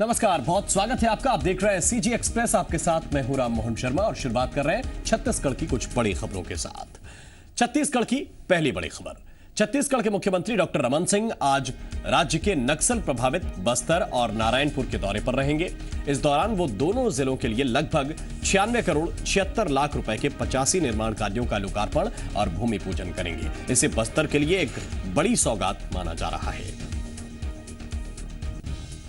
नमस्कार, बहुत स्वागत है आपका। आप देख रहे हैं सीजी एक्सप्रेस। आपके साथ मैं हूं राम मोहन शर्मा और शुरुआत कर रहे हैं छत्तीसगढ़ की कुछ बड़ी खबरों के साथ। छत्तीसगढ़ की पहली बड़ी खबर। छत्तीसगढ़ के मुख्यमंत्री डॉक्टर रमन सिंह आज राज्य के नक्सल प्रभावित बस्तर और नारायणपुर के दौरे पर रहेंगे। इस दौरान वो दोनों जिलों के लिए लगभग 96 करोड़ 76 लाख रुपए के 85 निर्माण कार्यों का लोकार्पण और भूमि पूजन करेंगे। इसे बस्तर के लिए एक बड़ी सौगात माना जा रहा है।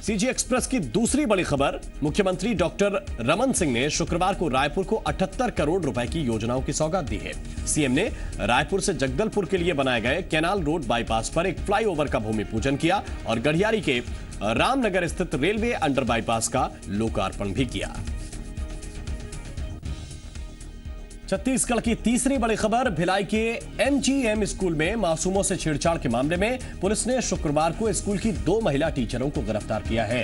सीजी एक्सप्रेस की दूसरी बड़ी खबर। मुख्यमंत्री डॉक्टर रमन सिंह ने शुक्रवार को रायपुर को 78 करोड़ रुपए की योजनाओं की सौगात दी है। सीएम ने रायपुर से जगदलपुर के लिए बनाए गए कैनाल रोड बाईपास पर एक फ्लाईओवर का भूमि पूजन किया और गढ़ियारी के रामनगर स्थित रेलवे अंडर बाईपास का लोकार्पण भी किया। छत्तीसगढ़ की तीसरी बड़ी खबर। भिलाई के एमजीएम स्कूल में मासूमों से छेड़छाड़ के मामले में पुलिस ने शुक्रवार को स्कूल की 2 महिला टीचरों को गिरफ्तार किया है।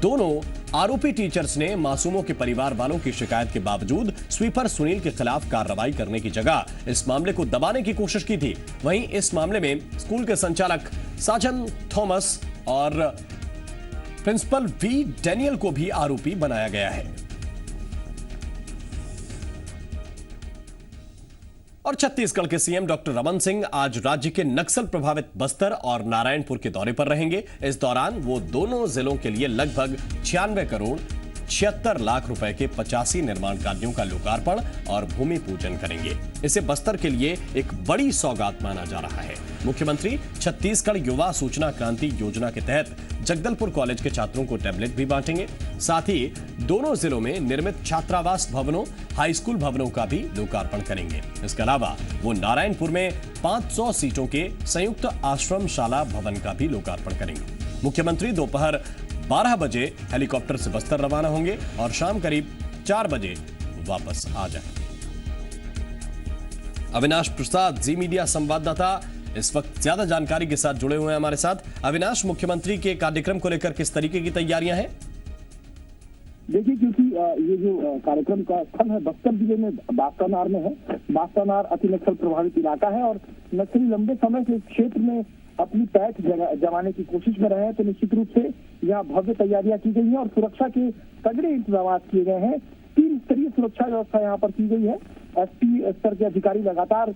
दोनों आरोपी टीचर्स ने मासूमों के परिवार वालों की शिकायत के बावजूद स्वीपर सुनील के खिलाफ कार्रवाई करने की जगह इस मामले को दबाने की कोशिश की थी। वहीं इस मामले में स्कूल के संचालक साजन थॉमस और प्रिंसिपल वी डैनियल को भी आरोपी बनाया गया है। और छत्तीसगढ़ के सीएम डॉक्टर रमन सिंह आज राज्य के नक्सल प्रभावित बस्तर और नारायणपुर के दौरे पर रहेंगे। इस दौरान वो दोनों जिलों के लिए लगभग 96 करोड़ 76 लाख रुपए के 85 निर्माण कार्यों का लोकार्पण और भूमि पूजन करेंगे। इसे बस्तर के लिए एक बड़ी सौगात माना जा रहा है। मुख्यमंत्री छत्तीसगढ़ युवा सूचना क्रांति योजना के तहत जगदलपुर कॉलेज के छात्रों को टैबलेट भी बांटेंगे। साथ ही दोनों जिलों में निर्मित छात्रावास भवनों, हाई स्कूल भवनों का भी लोकार्पण करेंगे। इसके अलावा वो नारायणपुर में 500 सीटों के संयुक्त आश्रम शाला भवन का भी लोकार्पण करेंगे। मुख्यमंत्री दोपहर 12 बजे हेलीकॉप्टर से बस्तर रवाना होंगे और शाम करीब 4 बजे वापस आ जाएंगे। अविनाश प्रसाद, जी मीडिया संवाददाता, इस वक्त ज्यादा जानकारी के साथ जुड़े हुए हैं हमारे साथ। अविनाश, मुख्यमंत्री के कार्यक्रम को लेकर किस तरीके की तैयारियां हैं? देखिए, क्योंकि ये जो कार्यक्रम का स्थल है बस्तर जिले में बास्तानार में है। बास्तानार अति नक्सल प्रभावित इलाका है और नक्सली लंबे समय से इस क्षेत्र में अपनी पैठ जमाने की कोशिश में रहे हैं, तो निश्चित रूप से यहाँ भव्य तैयारियां की गई हैं और सुरक्षा के तगड़े इंतजाम किए गए हैं। 3 स्तरीय सुरक्षा व्यवस्था यहाँ पर की गई है। एसपी स्तर के अधिकारी लगातार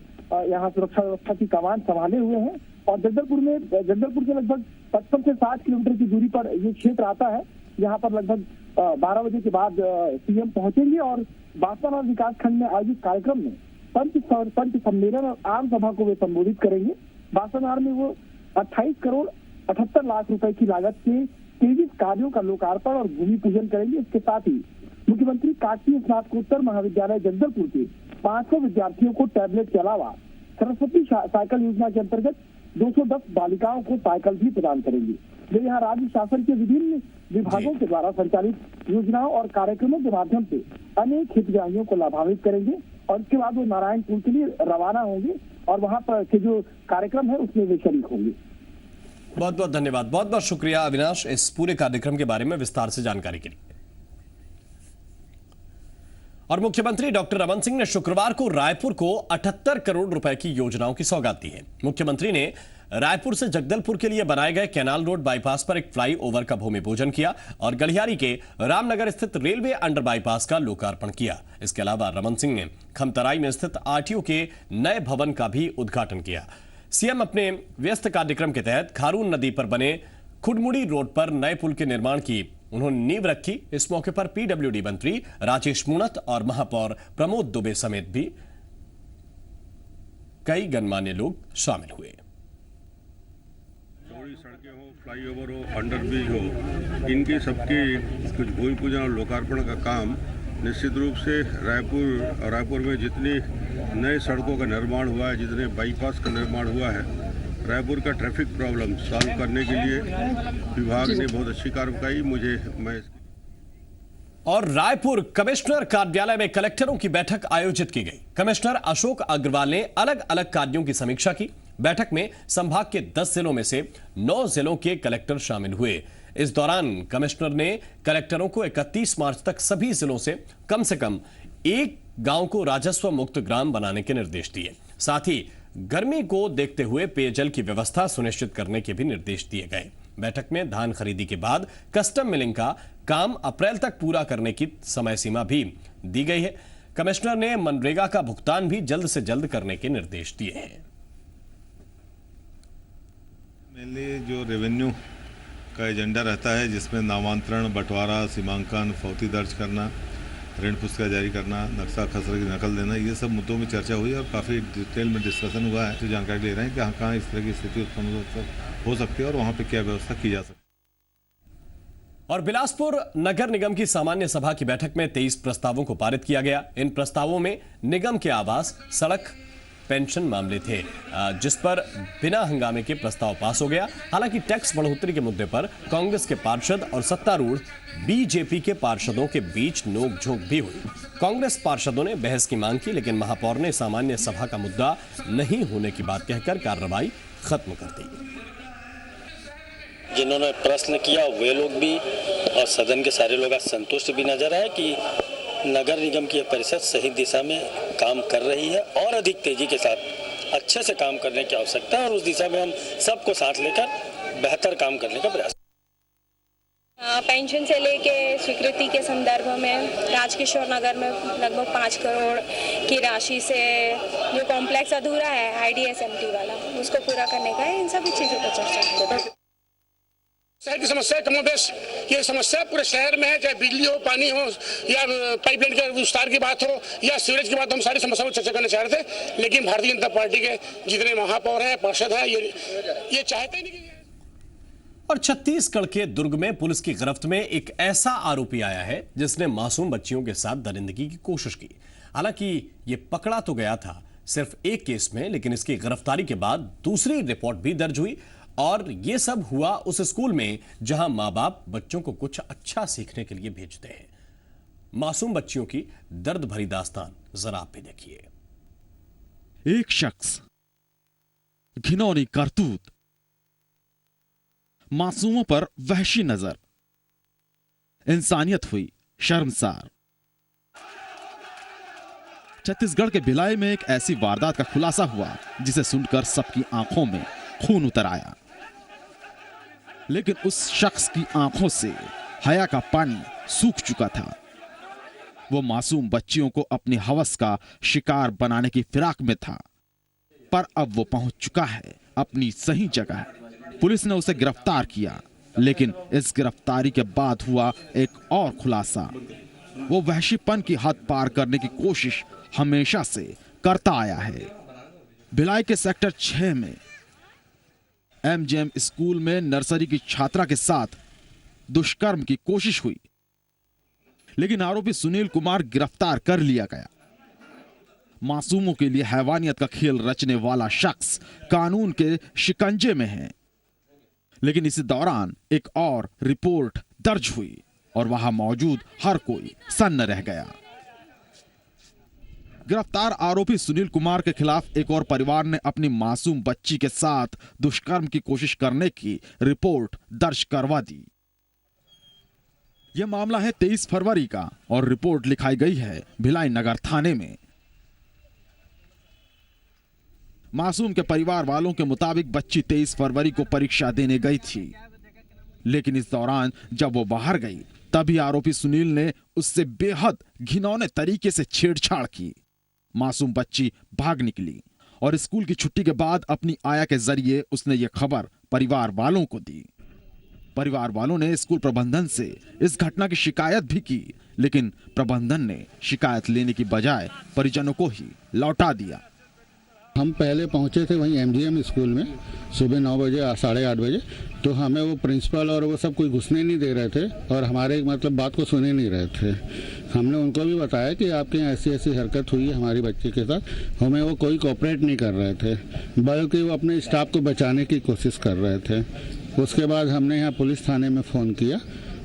यहाँ सुरक्षा व्यवस्था की कमान संभाले हुए हैं और जगदलपुर के लगभग 55 से 60 किलोमीटर की दूरी पर ये क्षेत्र आता है। यहाँ पर लगभग 12 बजे के बाद सीएम पहुंचेंगे और बास्तानार विकास खंड में आयोजित कार्यक्रम में पंच सम्मेलन और आम सभा को वे संबोधित करेंगे। बास्तानार में वो 28 करोड़ 78 लाख रुपए की लागत के 23 कार्यों का लोकार्पण और भूमि पूजन करेंगे। इसके साथ ही मुख्यमंत्री काकतीय स्नातकोत्तर महाविद्यालय जगदलपुर के 500 विद्यार्थियों को टैबलेट के अलावा सरस्वती साइकिल योजना के अंतर्गत 210 बालिकाओं को साइकिल भी प्रदान करेंगे। वे यहाँ राज्य शासन के विभिन्न विभागों के द्वारा संचालित योजनाओं और कार्यक्रमों के माध्यम से अनेक हितग्राहियों को लाभान्वित करेंगे और इसके बाद वो नारायणपुर के लिए रवाना होंगे और वहां पर के जो कार्यक्रम है उसमें वे शरीक होंगे। बहुत बहुत धन्यवाद, बहुत बहुत शुक्रिया अविनाश, इस पूरे कार्यक्रम के बारे में विस्तार से जानकारी के लिए। और मुख्यमंत्री डॉक्टर रमन सिंह ने शुक्रवार को रायपुर को 78 करोड़ रुपए की योजनाओं की सौगात दी है। मुख्यमंत्री ने रायपुर से जगदलपुर के लिए बनाए गए कैनाल रोड बाईपास पर एक फ्लाईओवर का भूमि पूजन किया और गढ़ियारी के रामनगर स्थित रेलवे अंडर बाईपास का लोकार्पण किया। इसके अलावा रमन सिंह ने खमतराई में स्थित आरटीओ के नए भवन का भी उद्घाटन किया। सीएम अपने व्यस्त कार्यक्रम के तहत खारून नदी पर बने खुडमुड़ी रोड पर नए पुल के निर्माण की उन्होंने नींव रखी। इस मौके पर पीडब्ल्यूडी मंत्री राजेश मूणत और महापौर प्रमोद दुबे समेत भी कई गणमान्य लोग शामिल हुए। चौड़ी सड़कें हो, फ्लाईओवर हो, अंडरब्रिज हो, इनके सबके कुछ भूमि पूजन और लोकार्पण का काम निश्चित रूप से रायपुर में जितनी नए सड़कों का निर्माण हुआ है, जितने बाईपास का निर्माण हुआ है, रायपुर का ट्रैफिक प्रॉब्लम सॉल्व करने के लिए विभाग ने बहुत अच्छी कार्रवाई और रायपुर कमिश्नर कार्यालय में कलेक्टरों की बैठक आयोजित की गई। कमिश्नर अशोक अग्रवाल ने अलग अलग कार्यों की समीक्षा की। बैठक में संभाग के 10 जिलों में से 9 जिलों के कलेक्टर शामिल हुए। इस दौरान कमिश्नर ने कलेक्टरों को 31 मार्च तक सभी जिलों से कम एक गांव को राजस्व मुक्त ग्राम बनाने के निर्देश दिए। साथ ही गर्मी को देखते हुए पेयजल की व्यवस्था सुनिश्चित करने के भी निर्देश दिए गए। बैठक में धान खरीदी के बाद कस्टम मिलिंग का काम अप्रैल तक पूरा करने की समय सीमा भी दी गई है। कमिश्नर ने मनरेगा का भुगतान भी जल्द से जल्द करने के निर्देश दिए हैं। मेनली जो रेवेन्यू का एजेंडा रहता है, जिसमें नामांतरण, बंटवारा, सीमांकन, फौती दर्ज करना, ऋण पुस्तिका जारी करना, नक्शा खसरे की नकल देना, ये सब मुद्दों में चर्चा हुई और काफ़ी डिटेल में डिस्कशन हुआ है। तो जानकारी ले रहे हैं कि कहाँ इस तरह की स्थिति उत्पन्न हो सकती है और वहाँ पे क्या व्यवस्था की जा सकती है। और बिलासपुर नगर निगम की सामान्य सभा की बैठक में 23 प्रस्तावों को पारित किया गया। इन प्रस्तावों में निगम के आवास, सड़क, पेंशन मामले थे, जिस पर बिना हंगामे के प्रस्ताव पास हो गया। हालांकि टैक्स बढ़ोतरी के मुद्दे पर कांग्रेस के पार्षद और सत्तारूढ़ बीजेपी के पार्षदों के बीच नोकझोंक भी हुई। कांग्रेस पार्षदों ने बहस की मांग की, लेकिन महापौर ने सामान्य सभा का मुद्दा नहीं होने की बात कहकर कार्रवाई खत्म कर दी। जिन्होंने प्रश्न किया वे लोग भी और सदन के सारे लोग आज संतुष्ट भी नजर आए कि नगर निगम की परिषद सही दिशा में काम कर रही है और अधिक तेजी के साथ अच्छे से काम करने की आवश्यकता है और उस दिशा में हम सबको साथ लेकर बेहतर काम करने का प्रयास। पेंशन से लेके स्वीकृति के संदर्भ में राजकिशोर नगर में लगभग 5 करोड़ की राशि से जो कॉम्प्लेक्स अधूरा है IDSMT वाला, उसको पूरा करने का है। इन सभी चीजों पर चर्चा है। शहर की समस्या कमोबेश ये समस्या पूरे शहर में है, चाहे बिजली हो, पानी हो या पाइपलाइन के विस्तार की बात हो या सीवरेज की बात हो। हम सारी समस्याओं पर चर्चा करना चाह रहे थे, लेकिन भारतीय जनता पार्टी के जितने महापौर हैं, पार्षद हैं, ये चाहते नहीं कि। और छत्तीसगढ़ के दुर्ग में पुलिस की गिरफ्त में एक ऐसा आरोपी आया है जिसने मासूम बच्चियों के साथ दरिंदगी की कोशिश की। हालांकि ये पकड़ा तो गया था सिर्फ एक केस में, लेकिन इसकी गिरफ्तारी के बाद दूसरी रिपोर्ट भी दर्ज हुई और ये सब हुआ उस स्कूल में जहां मां बाप बच्चों को कुछ अच्छा सीखने के लिए भेजते हैं। मासूम बच्चियों की दर्द भरी दास्तान जरा आप भी देखिए। एक शख्स, घिनौनी करतूत, मासूमों पर वहशी नजर, इंसानियत हुई शर्मसार। छत्तीसगढ़ के भिलाई में एक ऐसी वारदात का खुलासा हुआ जिसे सुनकर सबकी आंखों में खून उतर आया, लेकिन उस शख्स की आंखों से हया का पानी सूख चुका था। वो मासूम बच्चियों को अपनी हवस का शिकार बनाने की फिराक में था, पर अब वो पहुंच चुका है अपनी सही जगह। पुलिस ने उसे गिरफ्तार किया, लेकिन इस गिरफ्तारी के बाद हुआ एक और खुलासा। वो वहशीपन की हद पार करने की कोशिश हमेशा से करता आया है। भिलाई के सेक्टर 6 में MGM स्कूल में नर्सरी की छात्रा के साथ दुष्कर्म की कोशिश हुई, लेकिन आरोपी सुनील कुमार गिरफ्तार कर लिया गया। मासूमों के लिए हैवानियत का खेल रचने वाला शख्स कानून के शिकंजे में है, लेकिन इसी दौरान एक और रिपोर्ट दर्ज हुई और वहां मौजूद हर कोई सन्न रह गया। गिरफ्तार आरोपी सुनील कुमार के खिलाफ एक और परिवार ने अपनी मासूम बच्ची के साथ दुष्कर्म की कोशिश करने की रिपोर्ट दर्ज करवा दी। यह मामला है 23 फरवरी का और रिपोर्ट लिखाई गई है भिलाई नगर थाने में। मासूम के परिवार वालों के मुताबिक बच्ची 23 फरवरी को परीक्षा देने गई थी, लेकिन इस दौरान जब वो बाहर गई तभी आरोपी सुनील ने उससे बेहद घिनौने तरीके से छेड़छाड़ की। मासूम बच्ची भाग निकली और स्कूल की छुट्टी के बाद अपनी आया के जरिए उसने ये खबर परिवार वालों को दी। परिवार वालों ने स्कूल प्रबंधन से इस घटना की शिकायत भी की, लेकिन प्रबंधन ने शिकायत लेने की बजाय परिजनों को ही लौटा दिया। हम पहले पहुंचे थे वहीं MGM स्कूल में सुबह 9 बजे 8:30 बजे, तो हमें वो प्रिंसिपल और वो सब कोई घुसने नहीं दे रहे थे और हमारे मतलब बात को सुने नहीं रहे थे। हमने उनको भी बताया कि आपके यहाँ ऐसी ऐसी हरकत हुई है हमारी बच्ची के साथ, हमें वो कोई कोऑपरेट नहीं कर रहे थे, बल्कि वो अपने स्टाफ को बचाने की कोशिश कर रहे थे। उसके बाद हमने यहाँ पुलिस थाने में फ़ोन किया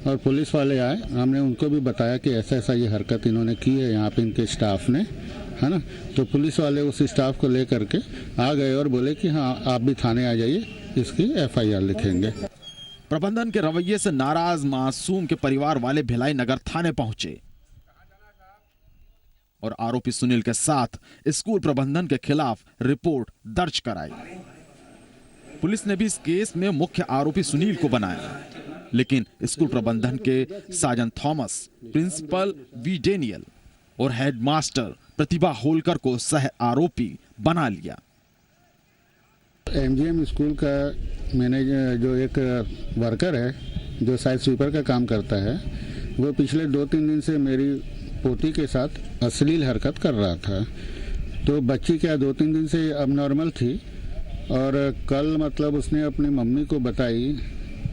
और पुलिस वाले आए, हमने उनको भी बताया कि ऐसा ऐसा ये हरकत इन्होंने की है यहाँ पे इनके स्टाफ ने, है ना। तो पुलिस वाले उस स्टाफ को लेकर के आ गए और बोले कि हाँ आप भी थाने आ जाइए, इसकी FIR लिखेंगे। प्रबंधन के रवैये से नाराज मासूम के परिवार वाले भिलाई नगर थाने पहुंचे और आरोपी सुनील के साथ स्कूल प्रबंधन के खिलाफ रिपोर्ट दर्ज कराई। पुलिस ने भी इस केस में मुख्य आरोपी सुनील को बनाया, लेकिन स्कूल प्रबंधन के साजन थॉमस, प्रिंसिपल वी डेनियल और हेडमास्टर प्रतिभा होलकर को सह आरोपी बना लिया। एमजीएम स्कूल का मैनेजर जो एक वर्कर है जो साइड स्वीपर का काम करता है, वो पिछले 2-3 दिन से मेरी पोती के साथ अश्लील हरकत कर रहा था। तो बच्ची क्या 2-3 दिन से अब नॉर्मल थी और कल मतलब उसने अपनी मम्मी को बताई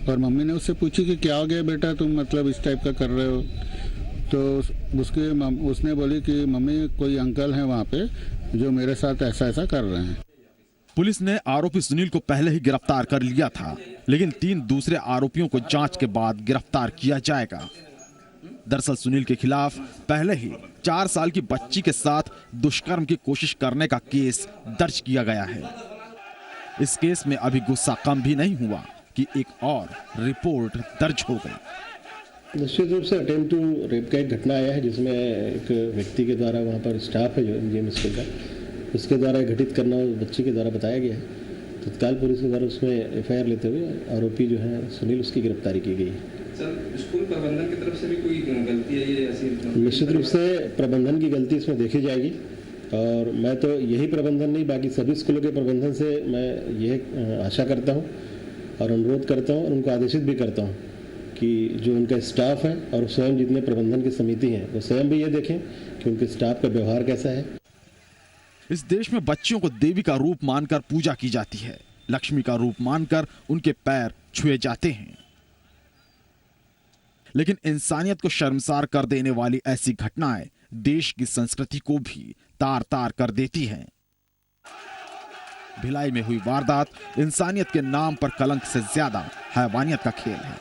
और मम्मी ने उससे पूछी कि क्या हो गया बेटा, तुम मतलब इस टाइप का कर रहे हो। तो उसने बोली कि मम्मी कोई अंकल हैं वहाँ पे जो मेरे साथ ऐसा ऐसा कर रहे हैं। पुलिस ने आरोपी सुनील को पहले ही गिरफ्तार कर लिया था, लेकिन 3 दूसरे आरोपियों को जांच के बाद गिरफ्तार किया जाएगा। दरअसल सुनील के खिलाफ पहले ही 4 साल की बच्ची के साथ दुष्कर्म की कोशिश करने का केस दर्ज किया गया है। इस केस में अभी गुस्सा कम भी नहीं हुआ कि एक और रिपोर्ट दर्ज हो गई। निश्चित रूप से अटेम्प्ट टू रेप का एक घटना आया है, जिसमें एक व्यक्ति के द्वारा वहाँ पर स्टाफ है जो एमजीएम स्कूल का, उसके द्वारा घटित करना बच्ची के द्वारा बताया गया है। तत्काल पुलिस के द्वारा उसमें एफआईआर लेते हुए आरोपी जो है सुनील, उसकी गिरफ्तारी की गई है। सर, स्कूल प्रबंधन की तरफ से भी कोई गलती है ये ऐसी? निश्चित रूप से प्रबंधन की गलती इसमें देखी जाएगी और मैं तो यही प्रबंधन नहीं, बाकी सभी स्कूलों के प्रबंधन से मैं यह आशा करता हूँ और अनुरोध करता हूँ और उनको आदेशित भी करता हूँ कि जो उनका स्टाफ है और स्वयं जितने प्रबंधन की समिति हैं वो स्वयं भी ये देखें कि उनके स्टाफ का व्यवहार कैसा है। इस देश में बच्चियों को देवी का रूप मानकर पूजा की जाती है, लक्ष्मी का रूप मानकर उनके पैर छुए जाते हैं, लेकिन इंसानियत को शर्मसार कर देने वाली ऐसी घटनाएं देश की संस्कृति को भी तार तार कर देती हैं। भिलाई में हुई वारदात इंसानियत के नाम पर कलंक से ज्यादा हैवानियत का खेल है।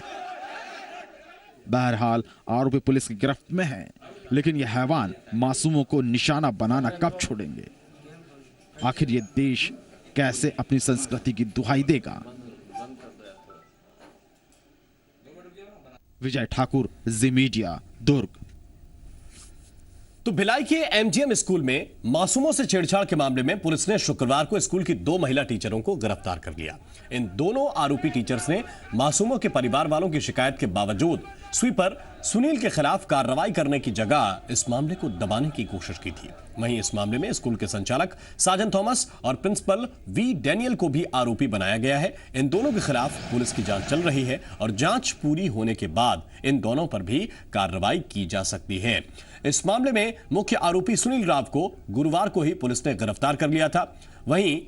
बहरहाल आरोपी पुलिस की गिरफ्त में है, लेकिन ये हैवान मासूमों को निशाना बनाना कब छोड़ेंगे? आखिर ये देश कैसे अपनी संस्कृति की दुहाई देगा? विजय ठाकुर, जी मीडिया, दुर्ग। तो भिलाई के एमजीएम स्कूल में मासूमों से छेड़छाड़ के मामले में पुलिस ने शुक्रवार को स्कूल की 2 महिला टीचरों को गिरफ्तार कर लिया। इन दोनों आरोपी टीचर्स ने मासूमों के परिवार वालों की शिकायत के बावजूद स्वीपर सुनील के खिलाफ कार्रवाई करने की जगह इस मामले को दबाने की कोशिश की थी। वहीं इस मामले में स्कूल के संचालक साजन थॉमस और प्रिंसिपल वी डेनियल को भी आरोपी बनाया गया है। इन दोनों के खिलाफ पुलिस की जांच चल रही है और जांच पूरी होने के बाद इन दोनों पर भी कार्रवाई की जा सकती है। इस मामले में मुख्य आरोपी सुनील राव को गुरुवार को ही पुलिस ने गिरफ्तार कर लिया था। वहीं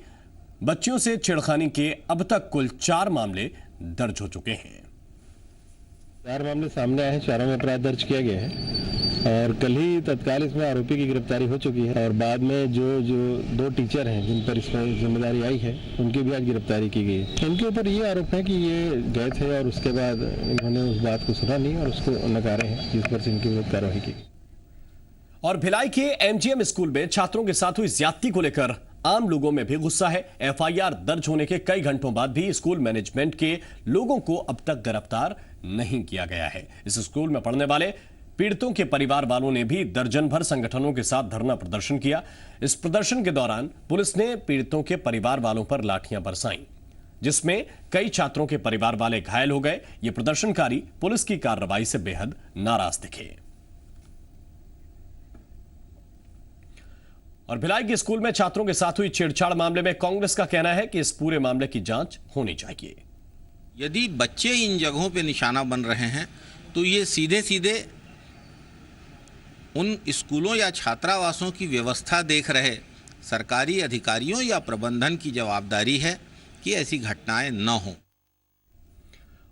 बच्चियों से छेड़खानी के अब तक कुल 4 मामले दर्ज हो चुके हैं। 4 मामले सामने आए हैं, 4 में अपराध दर्ज किया गया है और कल ही तत्काल इसमें आरोपी की गिरफ्तारी हो चुकी है और बाद में जो 2 टीचर हैं जिन पर इसमें जिम्मेदारी आई है उनकी भी आज गिरफ्तारी की गई है। इनके ऊपर ये आरोप है कि ये गए थे और उसके बाद इन्होंने उस बात को सुना नहीं और उसको नकारे हैं, जिस पर से इनकी विरुद्ध कार्रवाई की। और भिलाई के एमजीएम स्कूल में छात्रों के साथ हुई ज्यादती को लेकर आम लोगों में भी गुस्सा है। एफआईआर दर्ज होने के कई घंटों बाद भी स्कूल मैनेजमेंट के लोगों को अब तक गिरफ्तार नहीं किया गया है। इस स्कूल में पढ़ने वाले पीड़ितों के परिवार वालों ने भी दर्जन भर संगठनों के साथ धरना प्रदर्शन किया। इस प्रदर्शन के दौरान पुलिस ने पीड़ितों के परिवार वालों पर लाठियां बरसाईं, जिसमें कई छात्रों के परिवार वाले घायल हो गए। ये प्रदर्शनकारी पुलिस की कार्रवाई से बेहद नाराज दिखे। और भिलाई के स्कूल में छात्रों के साथ हुई छेड़छाड़ मामले में कांग्रेस का कहना है कि इस पूरे मामले की जांच होनी चाहिए। यदि बच्चे इन जगहों पे निशाना बन रहे हैं तो ये सीधे सीधे उन स्कूलों या छात्रावासों की व्यवस्था देख रहे सरकारी अधिकारियों या प्रबंधन की जवाबदारी है कि ऐसी घटनाएं न हों।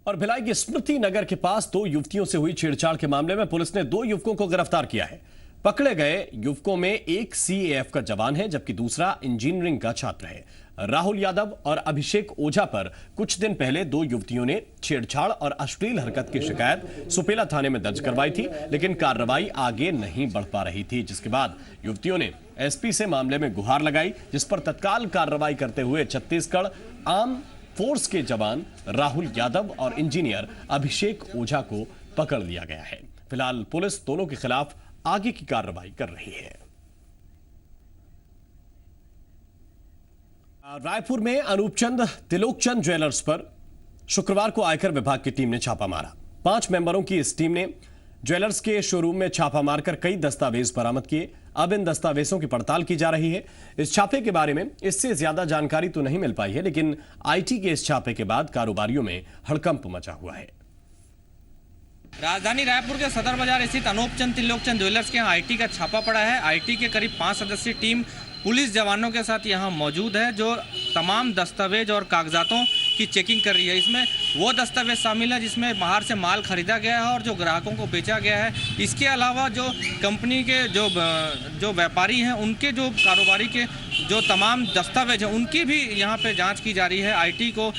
और भिलाई के स्मृति नगर के पास 2 युवतियों से हुई छेड़छाड़ के मामले में पुलिस ने 2 युवकों को गिरफ्तार किया है। पकड़े गए युवकों में एक सीएएफ का जवान है जबकि दूसरा इंजीनियरिंग का छात्र है। राहुल यादव और अभिषेक ओझा पर कुछ दिन पहले 2 युवतियों ने छेड़छाड़ और अश्लील हरकत की शिकायत सुपेला थाने में दर्ज करवाई थी, लेकिन कार्रवाई आगे नहीं बढ़ पा रही थी, जिसके बाद युवतियों ने एसपी से मामले में गुहार लगाई, जिस पर तत्काल कार्रवाई करते हुए छत्तीसगढ़ आर्म फोर्स के जवान राहुल यादव और इंजीनियर अभिषेक ओझा को पकड़ लिया गया है। फिलहाल पुलिस दोनों के खिलाफ आगे की कार्रवाई कर रही है। रायपुर में अनूपचंद तिलोकचंद ज्वेलर्स पर शुक्रवार को आयकर विभाग की टीम ने छापा मारा। 5 मेंबरों की इस टीम ने ज्वेलर्स के शोरूम में छापा मारकर कई दस्तावेज बरामद किए। अब इन दस्तावेजों की पड़ताल की जा रही है। इस छापे के बारे में इससे ज्यादा जानकारी तो नहीं मिल पाई है, लेकिन आईटी के इस छापे के बाद कारोबारियों में हड़कंप मचा हुआ है। राजधानी रायपुर के सदर बाजार स्थित अनूपचंद तिलोकचंद ज्वेलर्स के यहाँ आईटी का छापा पड़ा है। आईटी के करीब 5 सदस्यीय टीम पुलिस जवानों के साथ यहाँ मौजूद है, जो तमाम दस्तावेज और कागजातों की चेकिंग कर रही है। इसमें वो दस्तावेज शामिल है जिसमें बाहर से माल खरीदा गया है और जो ग्राहकों को बेचा गया है। इसके अलावा जो कंपनी के जो व्यापारी हैं उनके जो कारोबारी के जो तमाम दस्तावेज हैं उनकी भी यहाँ पे जांच की जा रही है। आईटी को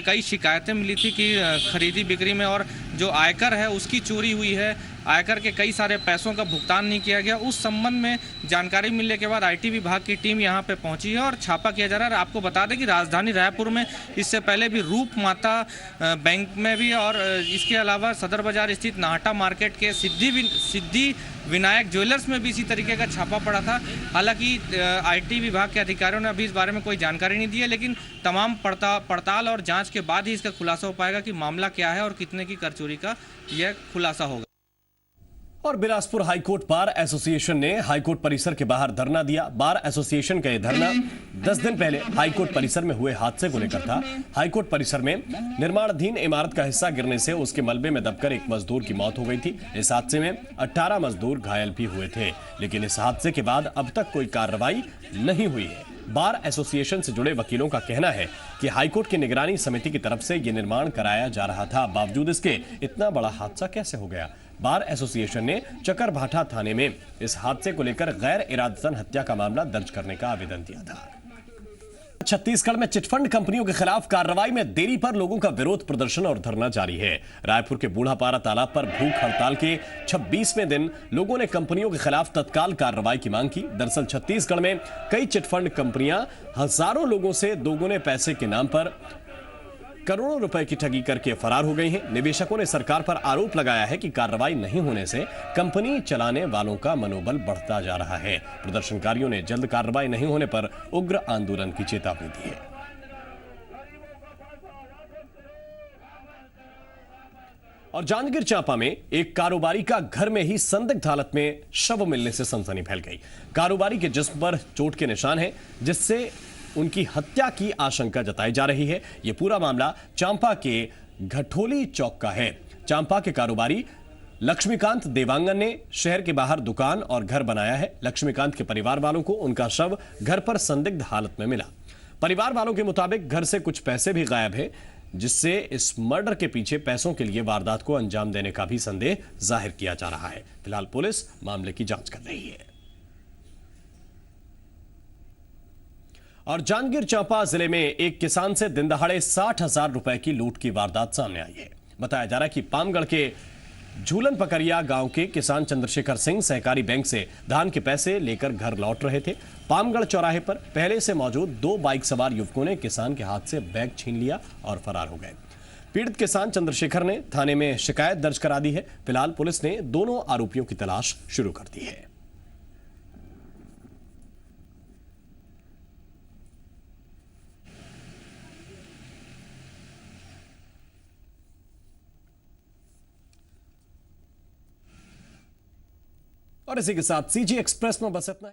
कई शिकायतें मिली थी कि खरीदी बिक्री में और जो आयकर है उसकी चोरी हुई है, आयकर के कई सारे पैसों का भुगतान नहीं किया गया। उस संबंध में जानकारी मिलने के बाद आईटी विभाग की टीम यहाँ पे पहुंची है और छापा किया जा रहा है। आपको बता दें कि राजधानी रायपुर में इससे पहले भी रूप माता बैंक में भी और इसके अलावा सदर बाजार स्थित नाहटा मार्केट के सिद्धि विनायक ज्वेलर्स में भी इसी तरीके का छापा पड़ा था। हालांकि आईटी विभाग के अधिकारियों ने अभी इस बारे में कोई जानकारी नहीं दी है, लेकिन तमाम पड़ताल और जांच के बाद ही इसका खुलासा हो पाएगा कि मामला क्या है और कितने की कर चोरी का यह खुलासा होगा। और बिलासपुर हाईकोर्ट बार एसोसिएशन ने हाईकोर्ट परिसर के बाहर धरना दिया। बार एसोसिएशन का यह धरना 10 दिन पहले हाईकोर्ट परिसर में हुए हादसे को लेकर था। हाईकोर्ट परिसर में निर्माणाधीन इमारत का हिस्सा गिरने से उसके मलबे में दबकर एक मजदूर की मौत हो गई थी। इस हादसे में 18 मजदूर घायल भी हुए थे, लेकिन इस हादसे के बाद अब तक कोई कार्रवाई नहीं हुई है। बार एसोसिएशन से जुड़े वकीलों का कहना है कि हाईकोर्ट की निगरानी समिति की तरफ से यह निर्माण कराया जा रहा था, बावजूद इसके इतना बड़ा हादसा कैसे हो गया। बार एसोसिएशन ने चकरभाठा थाने में इस हादसे को लेकर गैर इरादतन हत्या का मामला दर्ज करने का आवेदन दिया था। छत्तीसगढ़ में चिटफंड कंपनियों के खिलाफ कार्रवाई में देरी पर लोगों का विरोध प्रदर्शन और धरना जारी है। रायपुर के बूढ़ापारा तालाब पर भूख हड़ताल के 26वें दिन लोगों ने कंपनियों के खिलाफ तत्काल कार्रवाई की मांग की। दरअसल छत्तीसगढ़ में कई चिटफंड कंपनियां हजारों लोगों से दोगुने पैसे के नाम पर करोड़ों रुपए की ठगी करके फरार हो गई हैं। निवेशकों ने सरकार पर आरोप लगाया है कि कार्रवाई नहीं होने से कंपनी चलाने वालों का मनोबल बढ़ता जा रहा है। प्रदर्शनकारियों ने जल्द कार्रवाई नहीं होने पर उग्र आंदोलन की चेतावनी दी है। और जांजगीर चांपा में एक कारोबारी का घर में ही संदिग्ध हालत में शव मिलने से सनसनी फैल गई। कारोबारी के जिस्म पर चोट के निशान हैं, जिससे उनकी हत्या की आशंका जताई जा रही है। यह पूरा मामला चांपा के घठोली चौक का है। चांपा के कारोबारी लक्ष्मीकांत देवांगन ने शहर के बाहर दुकान और घर बनाया है। लक्ष्मीकांत के परिवार वालों को उनका शव घर पर संदिग्ध हालत में मिला। परिवार वालों के मुताबिक घर से कुछ पैसे भी गायब है, जिससे इस मर्डर के पीछे पैसों के लिए वारदात को अंजाम देने का भी संदेह जाहिर किया जा रहा है। फिलहाल पुलिस मामले की जांच कर रही है। और जांजगीर चांपा जिले में एक किसान से दिन दहाड़े 60,000 रुपए की लूट की वारदात सामने आई है। बताया जा रहा है कि पामगढ़ के झूलन पकरिया गांव के किसान चंद्रशेखर सिंह सहकारी बैंक से धान के पैसे लेकर घर लौट रहे थे। पामगढ़ चौराहे पर पहले से मौजूद 2 बाइक सवार युवकों ने किसान के हाथ से बैग छीन लिया और फरार हो गए। पीड़ित किसान चंद्रशेखर ने थाने में शिकायत दर्ज करा दी है। फिलहाल पुलिस ने दोनों आरोपियों की तलाश शुरू कर दी है। और इसी के साथ सीजी एक्सप्रेस में बस इतना।